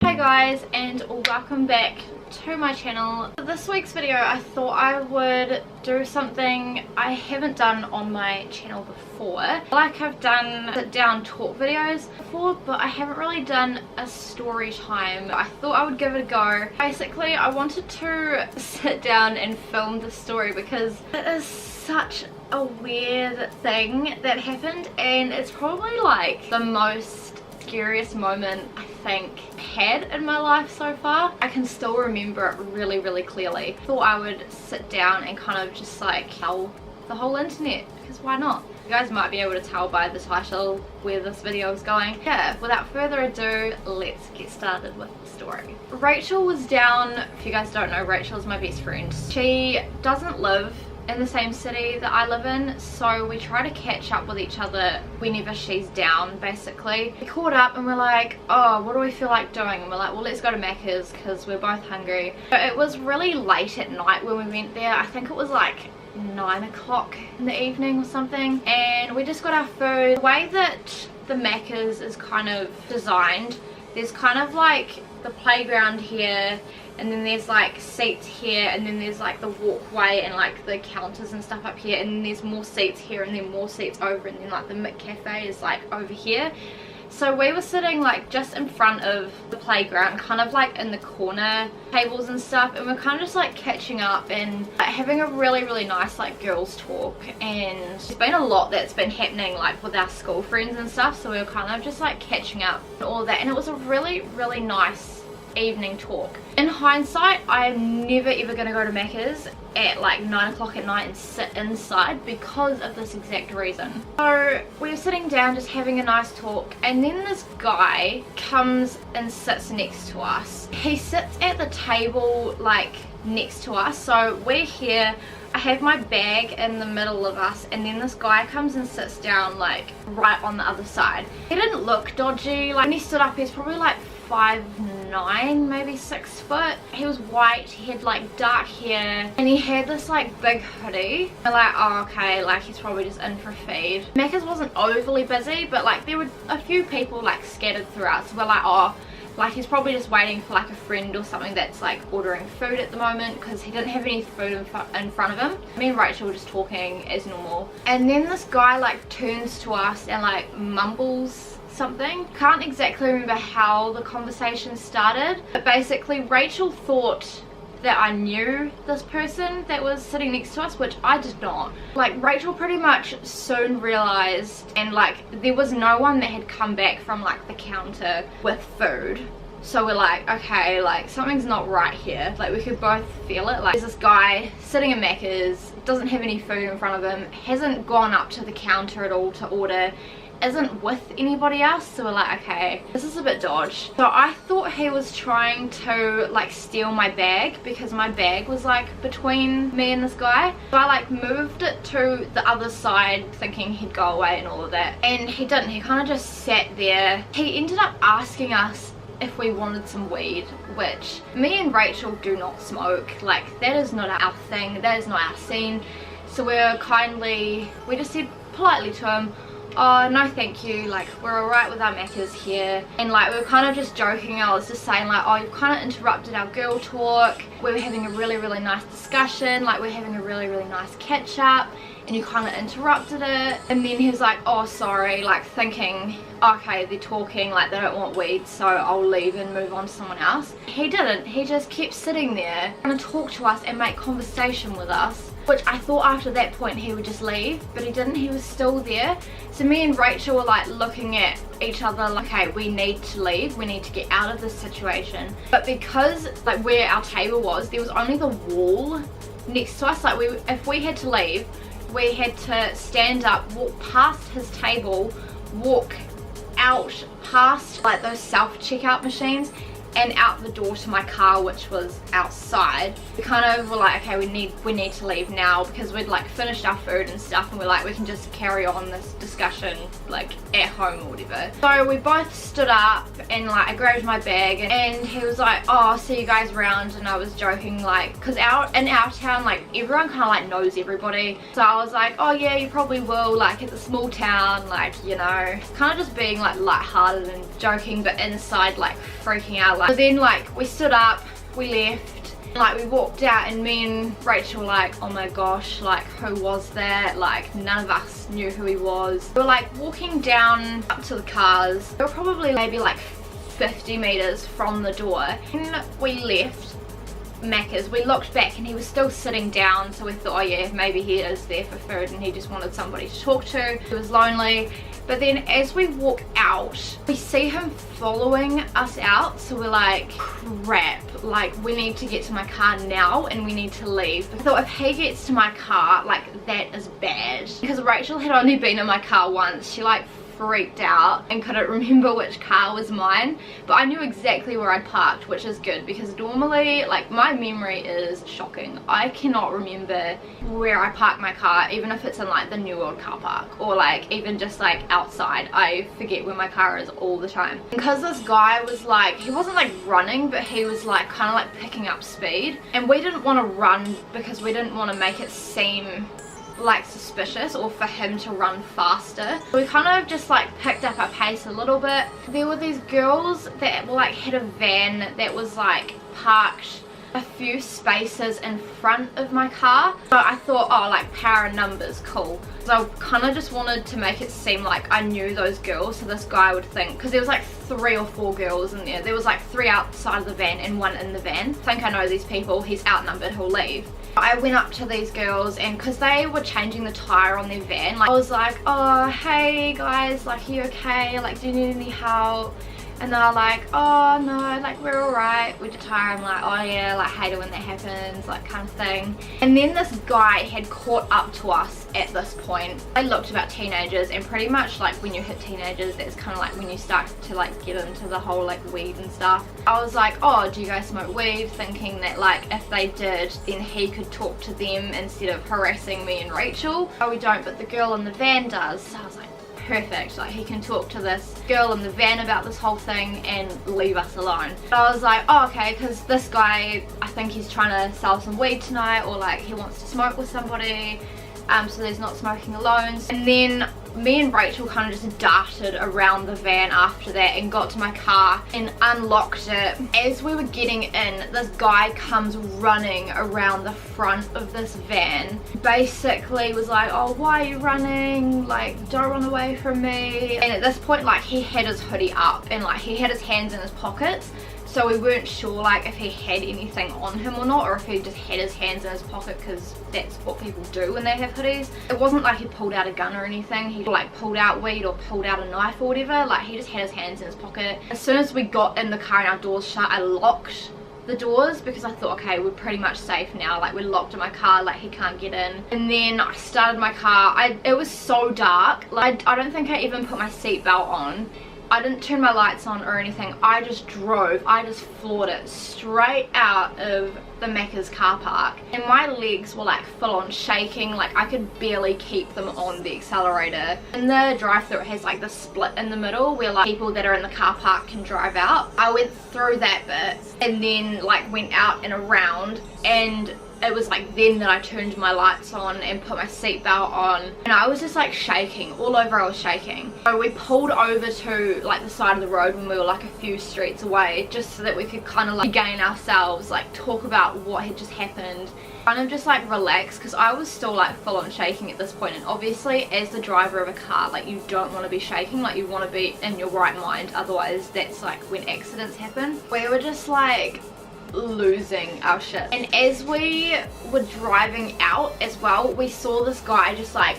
Hi guys, and welcome back to my channel. For this week's video I thought I would do something I haven't done on my channel before. Like I've done sit down talk videos before, but I haven't really done a story time. I thought I would give it a go. Basically I wanted to sit down and film the story because it is such a weird thing that happened, and it's probably like the most scariest moment I think I've had in my life so far. I can still remember it really clearly. Thought I would sit down and kind of just like tell the whole internet, because why not? You guys might be able to tell by the title where this video is going. Yeah, without further ado, let's get started with the story. Rachel was down. If you guys don't know, Rachel is my best friend. She doesn't live in the same city that I live in, so we try to catch up with each other whenever she's down. Basically we caught up and we're like, oh, what do we feel like doing? And we're like, well, let's go to Maccas because we're both hungry. But it was really late at night when we went there. I think it was like 9 o'clock in the evening or something, and we just got our food. The way that the Maccas is kind of designed, there's kind of like the playground here, and then there's like seats here, and then there's like the walkway and like the counters and stuff up here, and then there's more seats here, and then more seats over, and then like the McCafe is like over here. So we were sitting like just in front of the playground, kind of like in the corner tables and stuff, and we're kind of just like catching up and like having a really nice like girls talk. And there's been a lot that's been happening like with our school friends and stuff, so we were kind of just like catching up and all that, and it was a really nice evening talk. In hindsight, I'm never ever going to go to Maccas at like 9 o'clock at night and sit inside because of this exact reason. So we were sitting down just having a nice talk, and then this guy comes and sits next to us. He sits at the table like next to us, so we're here. I have my bag in the middle of us, and then this guy comes and sits down like right on the other side. He didn't look dodgy. Like when he stood up, he's probably like 5'9", maybe 6 foot. He was white, he had like dark hair, and he had this like big hoodie. We're like, oh okay, like he's probably just in for a feed. Maccas wasn't overly busy, but like there were a few people like scattered throughout, so we're like, oh, like he's probably just waiting for like a friend or something that's like ordering food at the moment, because he didn't have any food in front of him. Me and Rachel were just talking as normal, and then this guy like turns to us and like mumbles something. Can't exactly remember how the conversation started, but basically Rachel thought that I knew this person that was sitting next to us, which I did not. Like Rachel pretty much soon realized, and like there was no one that had come back from like the counter with food. So we're like, okay, like something's not right here. Like we could both feel it. Like there's this guy sitting in Macca's, doesn't have any food in front of him, hasn't gone up to the counter at all to order, isn't with anybody else. So we're like, okay, this is a bit dodge. So I thought he was trying to like steal my bag, because my bag was like between me and this guy. So I like moved it to the other side thinking he'd go away and all of that, and he didn't. He kind of just sat there. He ended up asking us if we wanted some weed, which me and Rachel do not smoke. Like that is not our thing, that is not our scene. So we just said politely to him, oh no thank you, like we're alright with our Maccas here. And like we were kind of just joking. I was just saying like, oh, you've kind of interrupted our girl talk, we were having a really nice discussion, like we're having a really nice catch up, and you kind of interrupted it. And then he was like, oh sorry, like thinking, okay, they're talking, like they don't want weed, so I'll leave and move on to someone else. He didn't. He just kept sitting there trying to talk to us and make conversation with us, which I thought after that point he would just leave, but he didn't. He was still there. So me and Rachel were like looking at each other like, okay, we need to leave, we need to get out of this situation. But because like where our table was, there was only the wall next to us. Like if we had to leave, we had to stand up, walk past his table, walk out past like those self-checkout machines, and out the door to my car, which was outside. We kind of were like, okay, we need to leave now, because we'd like finished our food and stuff, and we're like, we can just carry on this discussion like at home or whatever. So we both stood up, and like I grabbed my bag, and he was like, oh, I'll see you guys around. And I was joking, like, because in our town, like everyone kind of like knows everybody, so I was like, oh yeah, you probably will, like it's a small town, like, you know, kind of just being like lighthearted and joking, but inside like freaking out, Like, then like we stood up, we left, like we walked out, and me and Rachel were like, oh my gosh, like who was that? Like none of us knew who he was. We were like walking down up to the cars. We were probably maybe like 50 meters from the door. When we left Maccas, we looked back and he was still sitting down, so we thought, oh yeah, maybe he is there for food and he just wanted somebody to talk to. He was lonely. But then as we walk out, we see him following us out, so we're like, crap, like we need to get to my car now and we need to leave. I thought if he gets to my car, like that is bad. Because Rachel had only been in my car once. She like freaked out and couldn't remember which car was mine, but I knew exactly where I'd parked, which is good because normally like my memory is shocking. I cannot remember where I parked my car, even if it's in like the New World car park or like even just like outside. I forget where my car is all the time. Because this guy was like, he wasn't like running, but he was like kind of like picking up speed, and we didn't want to run because we didn't want to make it seem like suspicious or for him to run faster. We kind of just like picked up our pace a little bit. There were these girls that were like had a van that was like parked a few spaces in front of my car, so I thought, oh, like power and numbers, cool. So I kind of just wanted to make it seem like I knew those girls, so this guy would think, because there was like 3 or 4 girls in there. There was like 3 outside of the van and 1 in the van. I think I know these people, he's outnumbered, he'll leave. I went up to these girls, and because they were changing the tire on their van, like I was like, oh hey guys, like are you okay, like do you need any help? And they're like, oh no, like we're alright with the tire. I'm like, oh yeah, like hate it when that happens, like kind of thing. And then this guy had caught up to us at this point. They looked about teenagers, and pretty much like when you hit teenagers, that's kind of like when you start to like get into the whole like weed and stuff. I was like, oh, do you guys smoke weed? Thinking that like if they did, then he could talk to them instead of harassing me and Rachel. Oh, we don't, but the girl in the van does. So I was like, perfect, like he can talk to this girl in the van about this whole thing and leave us alone. But I was like, oh okay, because this guy, I think he's trying to sell some weed tonight, or like he wants to smoke with somebody, so there's not smoking alone. And then me and Rachel kind of just darted around the van after that and got to my car and unlocked it. As we were getting in, this guy comes running around the front of this van. Basically was like, oh, why are you running? Like, don't run away from me. And at this point, like, he had his hoodie up and like he had his hands in his pockets. So we weren't sure like if he had anything on him or not, or if he just had his hands in his pocket, because that's what people do when they have hoodies. It wasn't like he pulled out a gun or anything. He like pulled out weed or pulled out a knife or whatever. Like he just had his hands in his pocket. As soon as we got in the car and our doors shut, I locked the doors because I thought, okay, we're pretty much safe now. Like we're locked in my car, like he can't get in. And then I started my car. It was so dark. Like I don't think I even put my seatbelt on. I didn't turn my lights on or anything. I just drove. I just floored it straight out of the Maccas car park. And my legs were like full on shaking. Like I could barely keep them on the accelerator. And the drive-thru has like the split in the middle where like people that are in the car park can drive out. I went through that bit and then like went out and around, and it was like then that I turned my lights on and put my seatbelt on, and I was just like shaking all over. I was shaking. So we pulled over to like the side of the road when we were like a few streets away, just so that we could kind of like regain ourselves, like talk about what had just happened, kind of just like relax, because I was still like full on shaking at this point. And obviously as the driver of a car, like you don't want to be shaking, like you want to be in your right mind, otherwise that's like when accidents happen. We were just like losing our shit. And as we were driving out as well, we saw this guy just like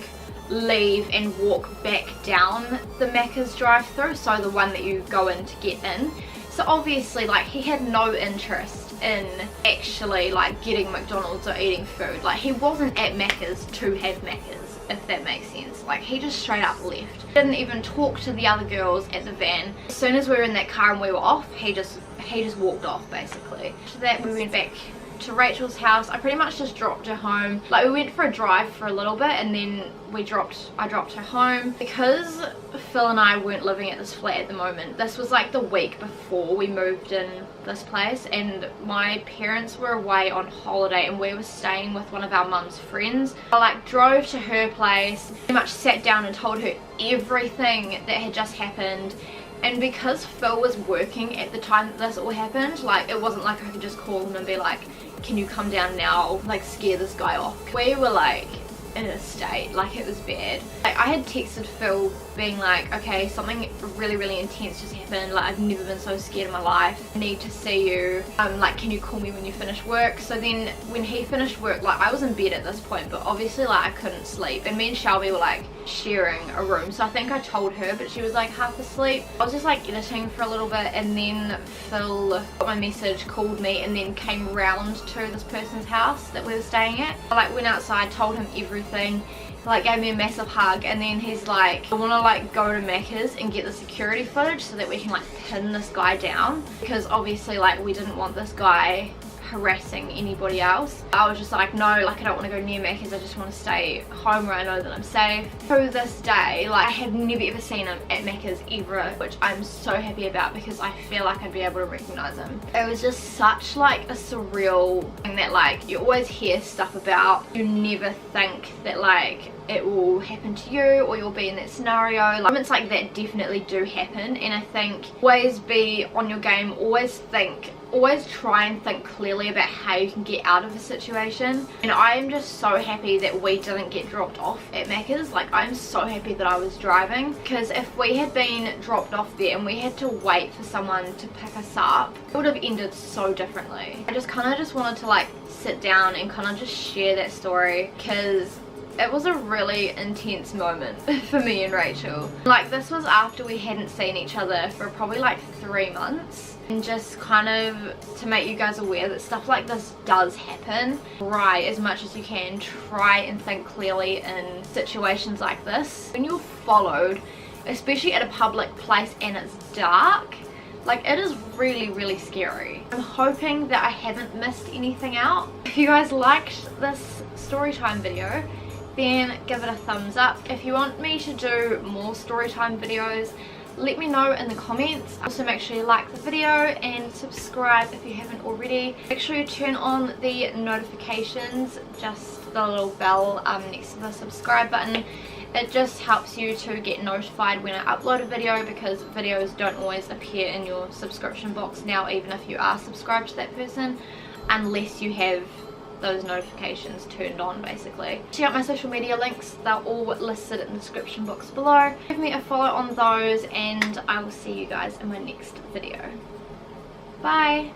leave and walk back down the Maccas drive-thru, so the one that you go in to get in. So obviously like he had no interest in actually like getting McDonald's or eating food. Like he wasn't at Maccas to have Maccas, if that makes sense. Like he just straight up left. Didn't even talk to the other girls at the van. As soon as we were in that car and we were off, he just walked off basically. After that we went back to Rachel's house. I pretty much just dropped her home. Like we went for a drive for a little bit, and then I dropped her home. Because Phil and I weren't living at this flat at the moment, this was like the week before we moved in this place, and my parents were away on holiday and we were staying with one of our mum's friends. I like drove to her place, pretty much sat down and told her everything that had just happened. And because Phil was working at the time that this all happened, like it wasn't like I could just call him and be like, can you come down now, like scare this guy off. We were like in a state, like it was bad. Like I had texted Phil being like, okay, something really intense just happened, like I've never been so scared in my life, I need to see you, like can you call me when you finish work? So then when he finished work, like I was in bed at this point, but obviously like I couldn't sleep, and me and Shelby were like sharing a room, so I think I told her, but she was like half asleep. I was just like editing for a little bit, and then Phil got my message, called me, and then came round to this person's house that we were staying at. I like went outside, told him everything, like gave me a massive hug, and then he's like, I want to like go to Maccas and get the security footage so that we can like pin this guy down, because obviously like we didn't want this guy harassing anybody else. I was just like, no, like I don't want to go near Maccas, I just want to stay home where I know that I'm safe. To this day, like I have never ever seen him at Maccas ever, which I'm so happy about because I feel like I'd be able to recognize him. It was just such like a surreal thing that like you always hear stuff about, you never think that like it will happen to you or you'll be in that scenario. Like moments like that definitely do happen, and I think always be on your game, always try and think clearly about how you can get out of a situation. And I am just so happy that we didn't get dropped off at Maccas. Like I'm so happy that I was driving, because if we had been dropped off there and we had to wait for someone to pick us up, it would have ended so differently. I just kind of just wanted to like sit down and kind of just share that story, because it was a really intense moment for me and Rachel. Like this was after we hadn't seen each other for probably like 3 months, and just kind of to make you guys aware that stuff like this does happen. Try as much as you can, try and think clearly in situations like this. When you're followed, especially at a public place and it's dark, like it is really scary. I'm hoping that I haven't missed anything out. If you guys liked this story time video, then give it a thumbs up. If you want me to do more story time videos, let me know in the comments. Also make sure you like the video and subscribe if you haven't already. Make sure you turn on the notifications, just the little bell next to the subscribe button. It just helps you to get notified when I upload a video, because videos don't always appear in your subscription box now, even if you are subscribed to that person, unless you have those notifications turned on basically. Check out my social media links, they're all listed in the description box below. Give me a follow on those, and I will see you guys in my next video. Bye!